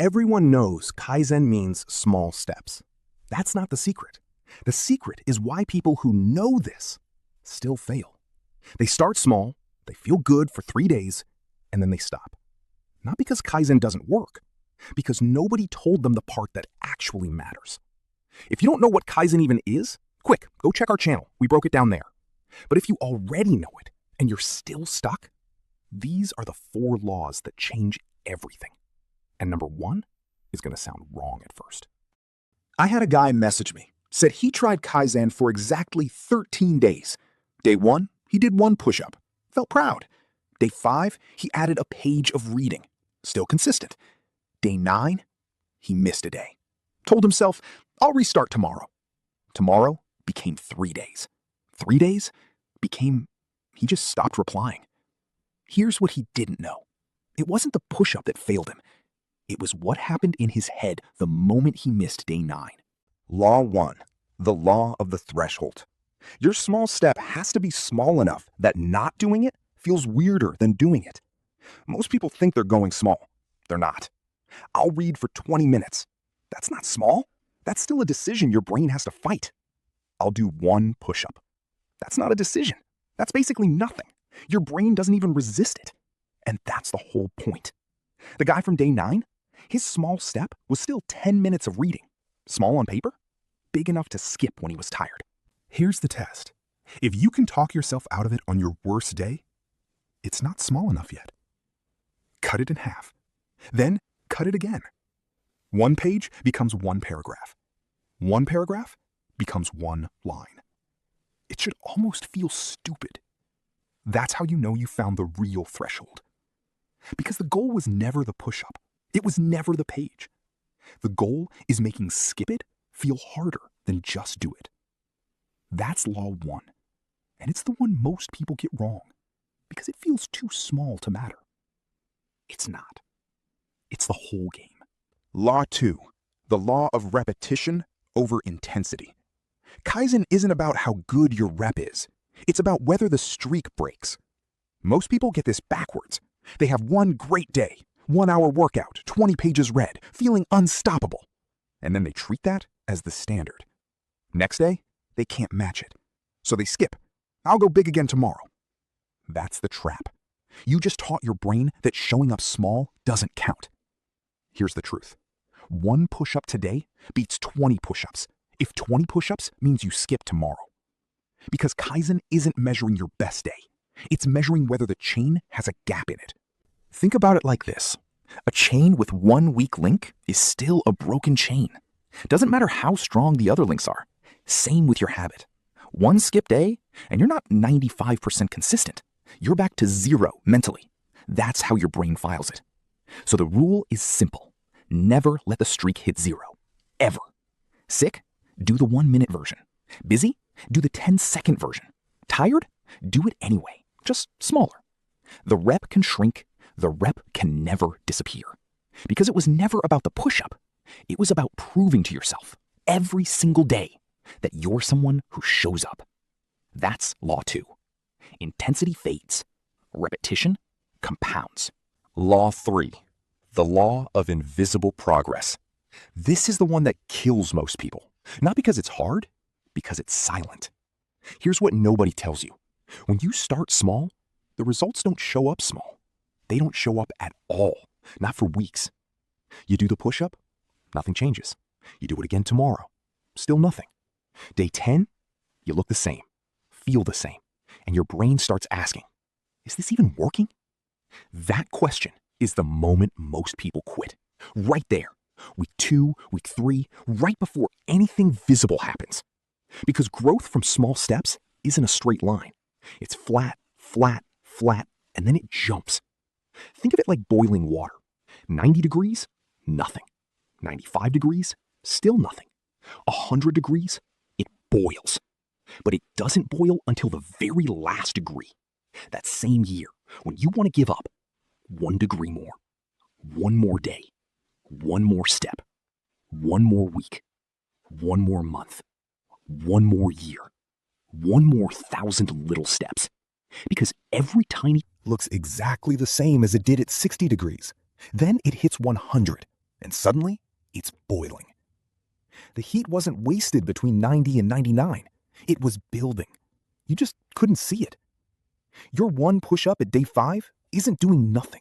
Everyone knows Kaizen means small steps. That's not the secret. The secret is why people who know this still fail. They start small, they feel good for 3 days, and then they stop. Not because Kaizen doesn't work, because nobody told them the part that actually matters. If you don't know what Kaizen even is, quick, go check our channel. We broke it down there. But if you already know it and you're still stuck, these are the 4 laws that change everything. And number 1 is going to sound wrong at first. I had a guy message me, said he tried Kaizen for exactly 13 days. Day 1, he did 1 push-up. Felt proud. Day 5, he added a page of reading. Still consistent. Day 9, he missed a day. Told himself, I'll restart tomorrow. Tomorrow became 3 days. 3 days became, he just stopped replying. Here's what he didn't know. It wasn't the push-up that failed him. It was what happened in his head the moment he missed day 9. Law 1, the law of the threshold. Your small step has to be small enough that not doing it feels weirder than doing it. Most people think they're going small. They're not. I'll read for 20 minutes. That's not small. That's still a decision your brain has to fight. I'll do 1 push-up. That's not a decision. That's basically nothing. Your brain doesn't even resist it. And that's the whole point. The guy from day 9, his small step was still 10 minutes of reading. Small on paper, big enough to skip when he was tired. Here's the test. If you can talk yourself out of it on your worst day, it's not small enough yet. Cut it in half. Then cut it again. 1 page becomes 1 paragraph. 1 paragraph becomes 1 line. It should almost feel stupid. That's how you know you found the real threshold. Because the goal was never the push-up. It was never the page. The goal is making skip it feel harder than just do it. That's law 1. And it's the one most people get wrong because it feels too small to matter. It's not. It's the whole game. Law 2, the law of repetition over intensity. Kaizen isn't about how good your rep is. It's about whether the streak breaks. Most people get this backwards. They have 1 great day, 1-hour workout, 20 pages read, feeling unstoppable. And then they treat that as the standard. Next day, they can't match it. So they skip. I'll go big again tomorrow. That's the trap. You just taught your brain that showing up small doesn't count. Here's the truth. 1 push-up today beats 20 push-ups if 20 push-ups means you skip tomorrow. Because Kaizen isn't measuring your best day. It's measuring whether the chain has a gap in it. Think about it like this. A chain with 1 weak link is still a broken chain. Doesn't matter how strong the other links are. Same with your habit. 1 skip day, and you're not 95% consistent. You're back to 0 mentally. That's how your brain files it. So the rule is simple. Never let the streak hit 0. Ever. Sick? Do the 1-minute version. Busy? Do the 10-second version. Tired? Do it anyway, just smaller. The rep can shrink. The rep can never disappear. Because it was never about the push-up. It was about proving to yourself every single day that you're someone who shows up. That's law 2. Intensity fades. Repetition compounds. Law 3, the law of invisible progress. This is the one that kills most people. Not because it's hard, because it's silent. Here's what nobody tells you. When you start small, the results don't show up small. They don't show up at all, not for weeks. You do the push-up, nothing changes. You do it again tomorrow, still nothing. Day 10, you look the same, feel the same, and your brain starts asking, is this even working? That question is the moment most people quit. Right there, week 2, week 3, right before anything visible happens. Because growth from small steps isn't a straight line. It's flat, flat, flat, and then it jumps. Think of it like boiling water. 90 degrees, nothing. 95 degrees, still nothing. 100 degrees, it boils. But it doesn't boil until the very last degree. That same year, when you want to give up, 1 degree more, 1 more day, 1 more step, 1 more week, 1 more month, 1 more year, 1 more 1,000 little steps. Because every tiny looks exactly the same as it did at 60 degrees. Then it hits 100, and suddenly it's boiling. The heat wasn't wasted between 90 and 99. It was building. You just couldn't see it. Your one push-up at day 5 isn't doing nothing.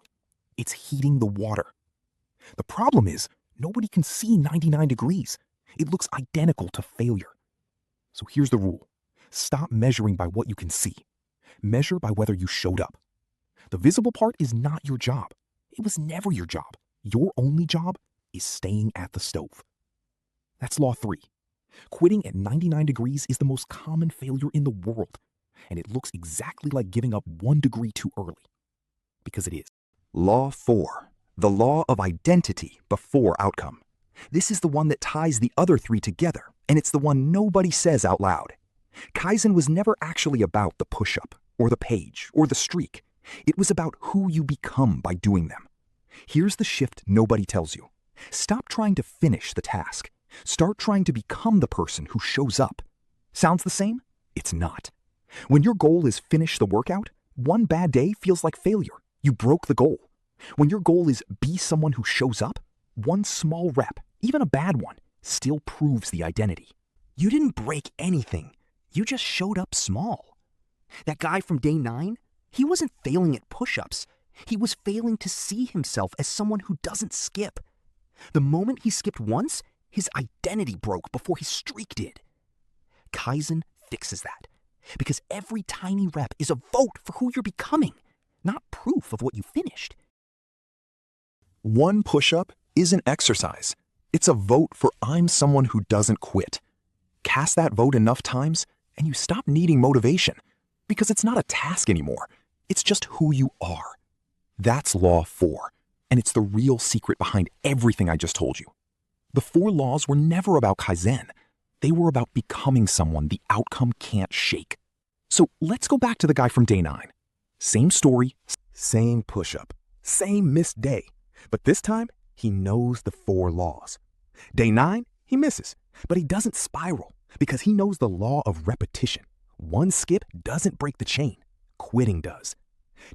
It's heating the water. The problem is, nobody can see 99 degrees. It looks identical to failure. So here's the rule. Stop measuring by what you can see. Measure by whether you showed up. The visible part is not your job. It was never your job. Your only job is staying at the stove. That's law 3. Quitting at 99 degrees is the most common failure in the world, and it looks exactly like giving up 1 degree too early. Because it is. Law 4. The law of identity before outcome. This is the one that ties the other 3 together, and it's the one nobody says out loud. Kaizen was never actually about the push-up, or the page, or the streak. It was about who you become by doing them. Here's the shift nobody tells you. Stop trying to finish the task. Start trying to become the person who shows up. Sounds the same? It's not. When your goal is finish the workout, one bad day feels like failure. You broke the goal. When your goal is be someone who shows up, one small rep, even a bad one, still proves the identity. You didn't break anything. You just showed up small. That guy from day 9, he wasn't failing at push-ups. He was failing to see himself as someone who doesn't skip. The moment he skipped once, his identity broke before his streak did. Kaizen fixes that, because every tiny rep is a vote for who you're becoming, not proof of what you finished. One push-up is an exercise. It's a vote for I'm someone who doesn't quit. Cast that vote enough times, and you stop needing motivation, because it's not a task anymore. It's just who you are. That's law 4, and it's the real secret behind everything I just told you. The 4 laws were never about Kaizen. They were about becoming someone the outcome can't shake. So let's go back to the guy from day 9. Same story, same push-up, same missed day. But this time, he knows the 4 laws. Day 9, he misses, but he doesn't spiral because he knows the law of repetition. One skip doesn't break the chain. Quitting does.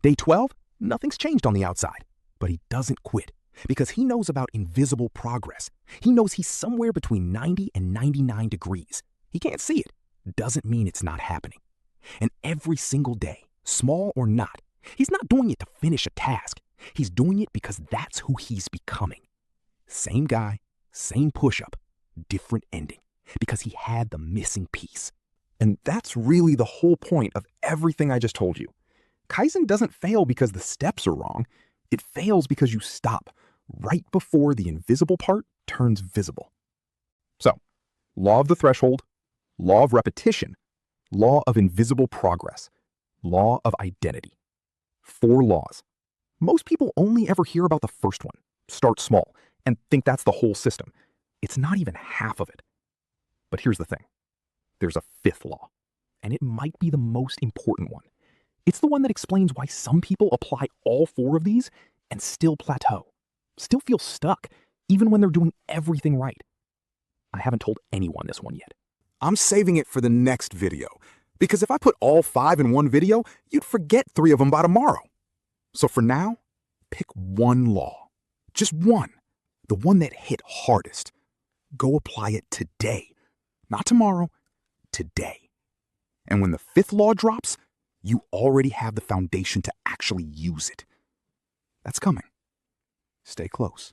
Day 12, nothing's changed on the outside, but he doesn't quit because he knows about invisible progress. He knows he's somewhere between 90 and 99 degrees. He can't see it. Doesn't mean it's not happening. And every single day, small or not, he's not doing it to finish a task. He's doing it because that's who he's becoming. Same guy, same push-up, different ending, because he had the missing piece. And that's really the whole point of everything I just told you. Kaizen doesn't fail because the steps are wrong. It fails because you stop right before the invisible part turns visible. So, law of the threshold, law of repetition, law of invisible progress, law of identity. 4 laws. Most people only ever hear about the first one, start small, and think that's the whole system. It's not even half of it. But here's the thing. There's a 5th law, and it might be the most important one. It's the one that explains why some people apply all 4 of these and still plateau, still feel stuck, even when they're doing everything right. I haven't told anyone this one yet. I'm saving it for the next video, because if I put all 5 in one video, you'd forget 3 of them by tomorrow. So for now, pick one law. Just one. The one that hit hardest. Go apply it today. Not tomorrow, today. And when the 5th law drops, you already have the foundation to actually use it. That's coming. Stay close.